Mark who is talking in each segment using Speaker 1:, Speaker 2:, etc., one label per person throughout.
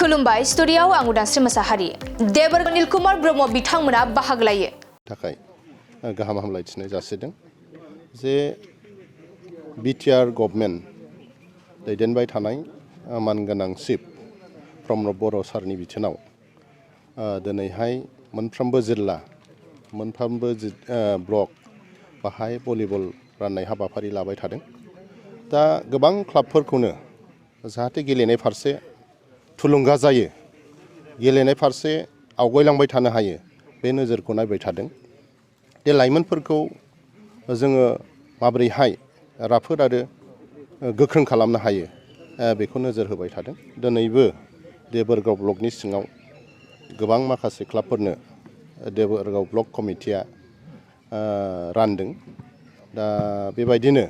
Speaker 1: खुलुमबाय स्टुडियाव आं उदांस्रि मोसाहारि देबरगाव नीलकुमार ब्रह्म बिथांमोना बाहागो लायो
Speaker 2: थाखाय गाहाम हामलायथिनाय जासिदों जे बिटिआर गभर्नमेन्ट दैदेनबाय थानाय मानगोनां चिफ प्रमद बर' सारनि बिथोनाव दिनैहाय मोनफ्रोमबो जिल्ला मोनफ्रोमबो ब्लक बाहाय भलिबल राननाय हाबाफारि लाबाय थादों दा गोबां क्लाबफोरखौनो जाहाथे गेलेनाय फारसे थुलुंगा जायो गेलेनाय फारसे आवगायलांबाय थानो हायो बे नोजोरखौ नायबाय थादों बे लाइमोनफोरखौ जोङो माबोरैहाय राफोद आरो गोख्रों खालामनो हायो बेखौ नोजोर होबाय थादों दिनैबो देबरगाव ब्लकनि सिङाव गोबां माखासे क्लाबफोरनो देबरगाव ब्लक कमिटिया रानदों दा बेबायदिनो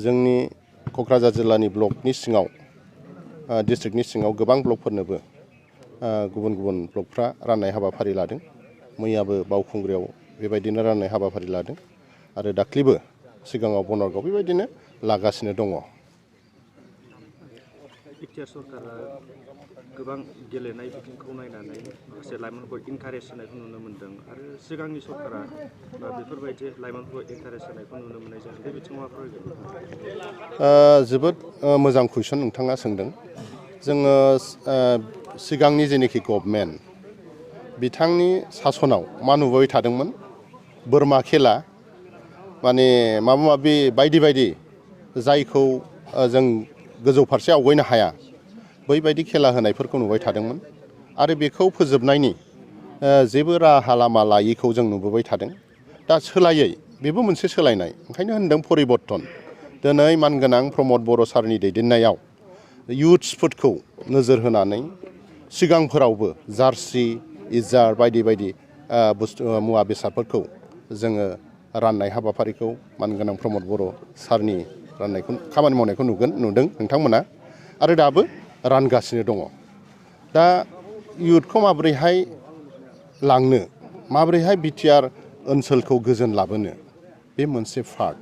Speaker 2: जोंनि क'क्राझार जिल्लानि ब्लकनि सिङाव डिस्ट्रिक्टनि सिङाव गोबां ब्लकफोरनोबो गुबुन गुबुन ब्लकफ्रा राननाय हाबाफारि लादों मैयाबो बावखुंग्रियाव बेबायदिनो राननाय हाबाफारि लादों आरो दाख्लिबो सिगाङाव बनरगाव बेबायदिनो लागासिनो दङ
Speaker 3: बिटिआर सरकारा गोबां गेलेनाय बिथिंखौ नायनानै माखासे लाइमोनफोरखौ इनकारेज होनायखौ नुनो मोन्दों आरो सिगांनि सरकारा बेफोरबायदि लाइमोनफोरखौ इनकारेज होनायखौ नुनो मोननाय जादों बे बिथिङाव
Speaker 2: जोबोद मोजां कुइसन नोंथाङा सोंदों जोङो सिगांनि जेनोखि गभर्नमेन्ट बिथांनि सासनाव मा नुबाय थादोंमोन बोरमा खेला माने माबा माबि बायदि बायदि जायखौ जों गोजौ फारसे आवगायनो हाया बैबायदि खेला होनायफोरखौ नुबाय थादोंमोन आरो बेखौ फोजोबनायनि जेबो राहा लामा लायैखौ जों नुबोबाय थादों दा सोलायै बेबो मोनसे सोलायनाय ओंखायनो होनदों परिबर्तन दिनै मानगोनां प्रमद बर' सारनि दैदेननायाव इयुथ्सफोरखौ नोजोर होनानै सिगांफोरावबो जार्सि इजार बायदि बायदि मुवा बेसादफोरखौ जोङो राननाय हाबाफारिखौ मानगोनां प्रमद बर' सारनि राननायखौ खामानि मावनायखौ नुदों नोंथांमोना आरो दाबो रानगासिनो दङ दा इयुथखौ माबोरैहाय लांनो माबोरैहाय बिटिआर ओनसोलखौ गोजोन लाबोनो बे मोनसे पार्ट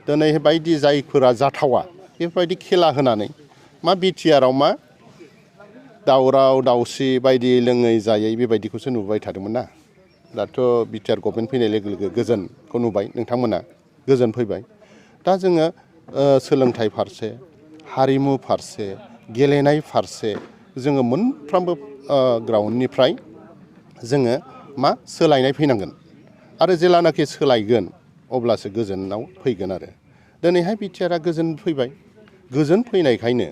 Speaker 2: दिनै बायदि जायफोरा जाथावा बेफोरबायदि खेला होनानै मा बिटिआराव मा दावराव दावसि बायदि लोङै जायै बेबायदिखौसो नुबाय थादोंमोन ना दाथ' बिटिआर गभर्नमेन्ट फैनाय लोगो लोगो गोजोनखौ नुबाय नोंथांमोना गोजोन फैबाय दा जोङो सोलोंथाइ फारसे हारिमु फारसे गेलेनाय फारसे जोङो मोनफ्रोमबो ग्राउन्डनिफ्राय जोङो मा सोलायनाय फैनांगोन आरो जेलानाखि सोलायगोन अब्लासो गोजोनाव फैगोन आरो दिनैहाय बिटिआरआ गोजोन फैबाय गोजोन फैनायखायनो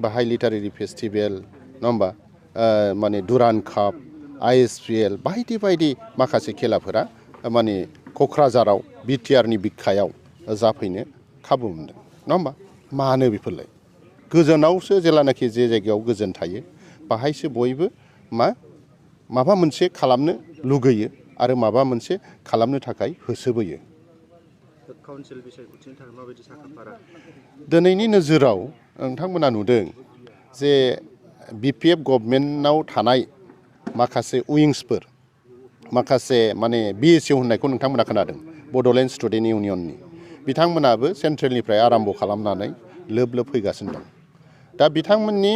Speaker 2: बाहाय लिटारेरि फेस्टिभेल नङा होमबा माने दुरान काप ISPL बायदि बायदि माखासे खेलाफोरा माने क'क्राझाराव बिटिआरनि बिखायाव जाफैनो खाबु मोनदों नङा होमबा मानो बेफोरलाय गोजोनावसो जेलानाखि जे जायगायाव गोजोन थायो बाहायसो बयबो माबा मोनसे खालामनो लुगैयो आरो माबा मोनसे खालामनो थाखाय होसोबोयो दिनैनि नोजोराव नोंथांमोना नुदों जे BPF गभर्नमेन्टआव थानाय माखासे उइंसफोर माखासे माने BSU होननायखौ नोंथांमोना खोनादों बड'लेण्ड स्टुडेन्ट इउनियननि बिथांमोनाबो सेन्ट्रेलनिफ्राय आराम्भ खालामनानै लोब लोब फैगासिनो दं दा बिथांमोननि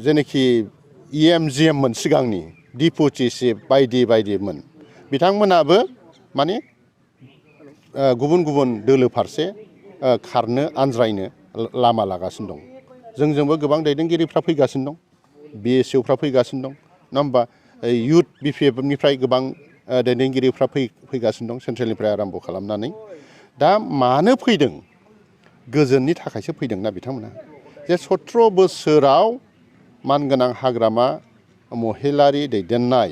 Speaker 2: जेनोखि EMGM मोन सिगांनि डिपुटि चिफ बायदि बायदिमोन बिथांमोनाबो माने गुबुन गुबुन दोलो फारसे खारनो आनज्रायनो लामा लागासिनो दं जोंजोंबो गोबां दैदेनगिरिफ्रा फैगासिनो दं BSUफ्रा फैगासिनो दं नङा होमबा इयुथ BPFनिफ्राय गोबां दैदेनगिरिफ्रा फैगासिनो दं सेन्ट्रेलनिफ्राय आराम्भ खालामनानै दा मानो फैदों गोजोननि थाखायसो फैदोंना बिथांमोना जे 17 बोसोराव मानगोनां हाग्रामा महिलारि दैदेननाय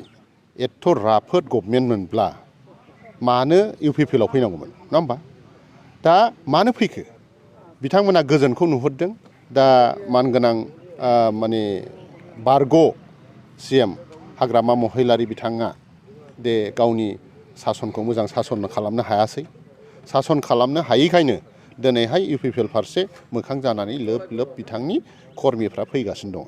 Speaker 2: एथ' राफोद गभर्नमेन्ट मोनब्ला मानो UPPL आव फैनांगौमोन नङा होमबा दा मानो फैखो बिथांमोना गोजोनखौ नुहुरदों दा मानगोनां माने बारग' CM हाग्रामा महिलारि बिथाङा दे गावनि सासनखौ मोजां सासन खालामनो हायासै सासन खालामनो हायैखायनो दिनैहाय UPPL फारसे मोखां जानानै लोब लोब बिथांनि कर्मिफ्रा फैगासिनो दङ